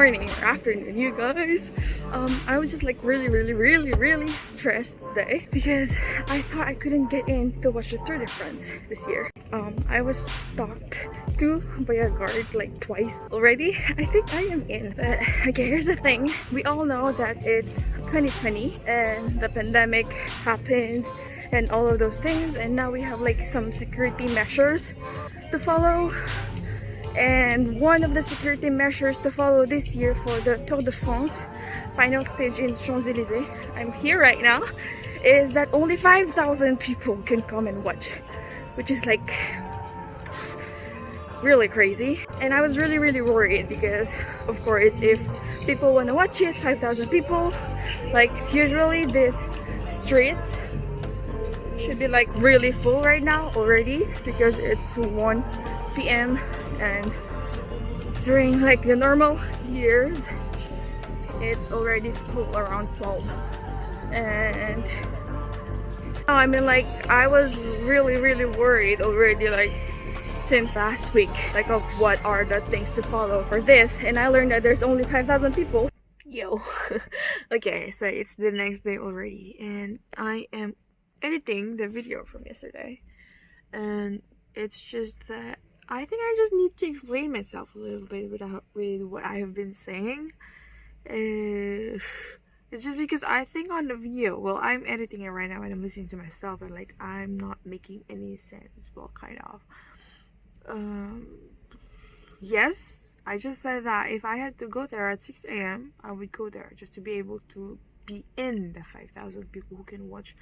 morning or afternoon, you guys. I was just like really stressed today because I thought I couldn't get in to watch the Tour de France this year. I was talked to by a guard like twice already. I think I am in, but okay, here's the thing. We all know that it's 2020 and the pandemic happened and all of those things, and now we have like some security measures to follow. And one of the security measures to follow this year for the Tour de France final stage in Elysees, I'm here right now, is that only 5,000 people can come and watch, which is like really crazy. And I was really worried because of course if people want to watch it, 5,000 people, like usually these streets should be like really full right now already because it's 1 p.m. and during like the normal years it's already full around 12. And I mean, like, I was really worried already, like since last week, like of what are the things to follow for this, and I learned that there's only 5,000 people. Yo. Okay, so it's the next day already and I am editing the video from yesterday, and it's just that I think I just need to explain myself a little bit with what I have been saying. It's just because I think on the video, well, I'm editing it right now and I'm listening to myself and like I'm not making any sense. Well, kind of. Yes, I just said that if I had to go there at 6 a.m. I would go there just to be able to be in the 5,000 people who can watch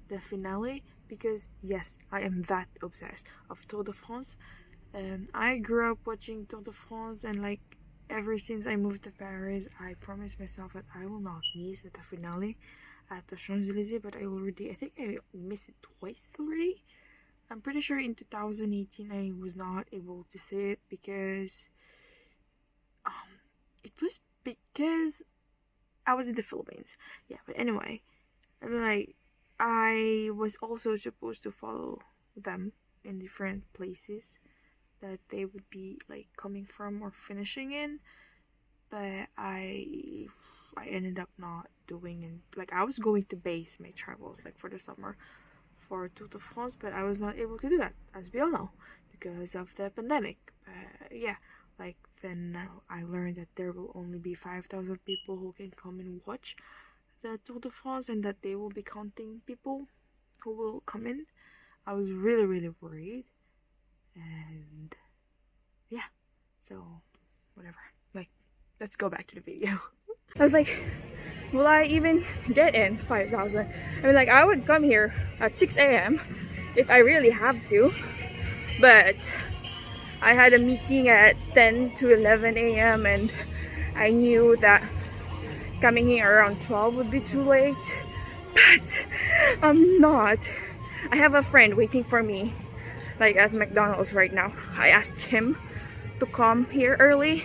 the finale, because yes, I am that obsessed of Tour de France. I grew up watching Tour de France, and like ever since I moved to Paris, I promised myself that I will not miss the finale at the Champs-Elysees, but I think I missed it twice already. I'm pretty sure in 2018 I was not able to see it because it was because I was in the Philippines. Yeah, but anyway, I mean, like, I was also supposed to follow them in different places that they would be like coming from or finishing in, but I ended up not doing, and like I was going to base my travels like for the summer for Tour de France, but I was not able to do that, as we all know, because of the pandemic. Yeah, like then I learned that there will only be 5,000 people who can come and watch the Tour de France, and that they will be counting people who will come in. I was really worried, and yeah, so whatever, like, let's go back to the video. I was like, will I even get in 5,000? I mean, like, I would come here at 6 a.m. if I really have to, but I had a meeting at 10 to 11 a.m. and I knew that coming here around 12 would be too late, but I'm not. I have a friend waiting for me like at McDonald's right now. I asked him to come here early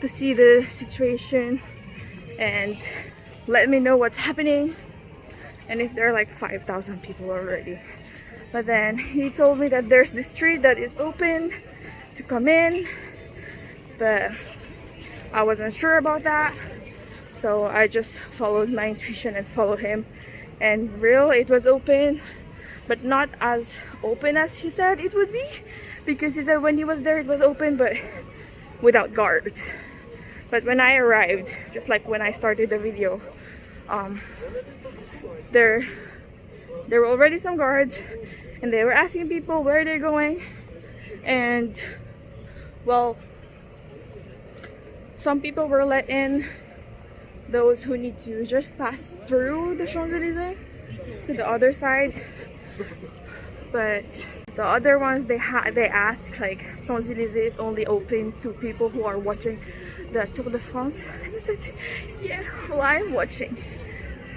to see the situation and let me know what's happening and if there are like 5,000 people already. But then he told me that there's this street that is open to come in, but I wasn't sure about that. So I just followed my intuition and followed him, and it was open, but not as open as he said it would be, because he said when he was there it was open but without guards. But when I arrived, just like when I started the video, there were already some guards and they were asking people where they're going, and well, some people were let in, those who need to just pass through the Champs-Elysees to the other side, but the other ones they ask like Champs-Elysees is only open to people who are watching the Tour de France. And I said, yeah, well, I'm watching.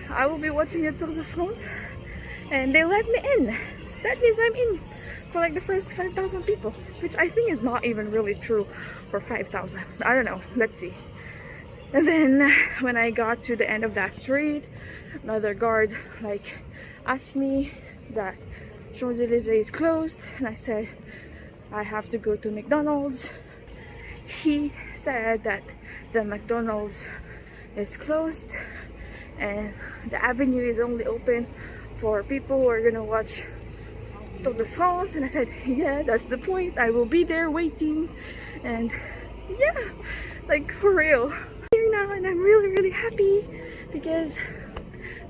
I will be watching the Tour de France, and they let me in. That means I'm in for like the first 5,000 people, which I think is not even really true for 5,000. I don't know. Let's see. And then when I got to the end of that street, another guard like asked me that Champs-Elysees is closed, and I said I have to go to McDonald's. He said that the McDonald's is closed and the avenue is only open for people who are gonna watch Tour de France. And I said, yeah, that's the point. I will be there waiting. And yeah, like for real. Here now, and I'm really happy because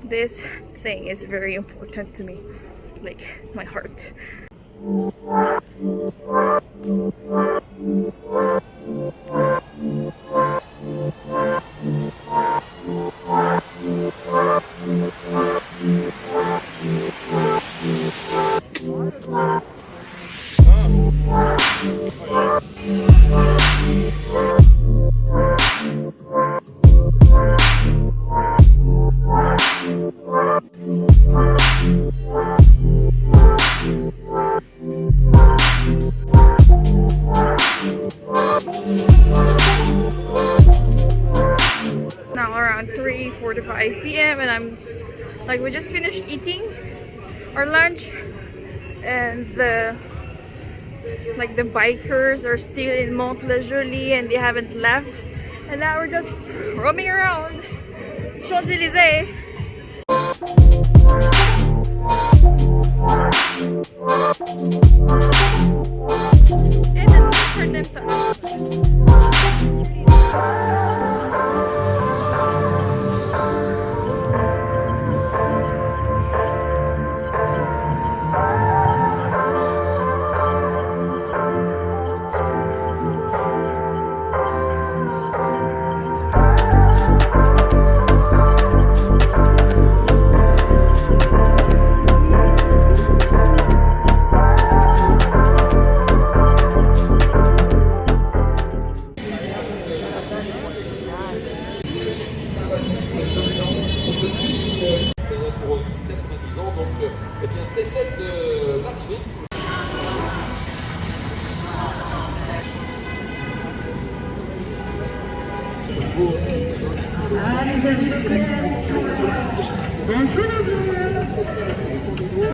this thing is very important to me, like my heart. Now around 3:45 p.m. and I'm like, we just finished eating our lunch and the bikers are still in Mont Leisure and they haven't left, and now we're just roaming around Elysees. And then look for themselves. Précède de l'arrivée.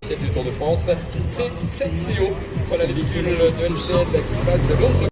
C'est du Tour de France, c'est 7 CO. Voilà les véhicules de LCL qui passent de l'autre.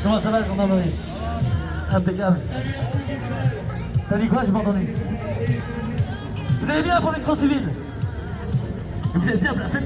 Comment ça va, gendarmerie? Impeccable. T'as dit quoi? J'ai pas entendu. Vous allez bien, la protection civile? Vous êtes bien, faites...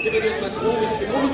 Emmanuel Macron, c'est beaucoup de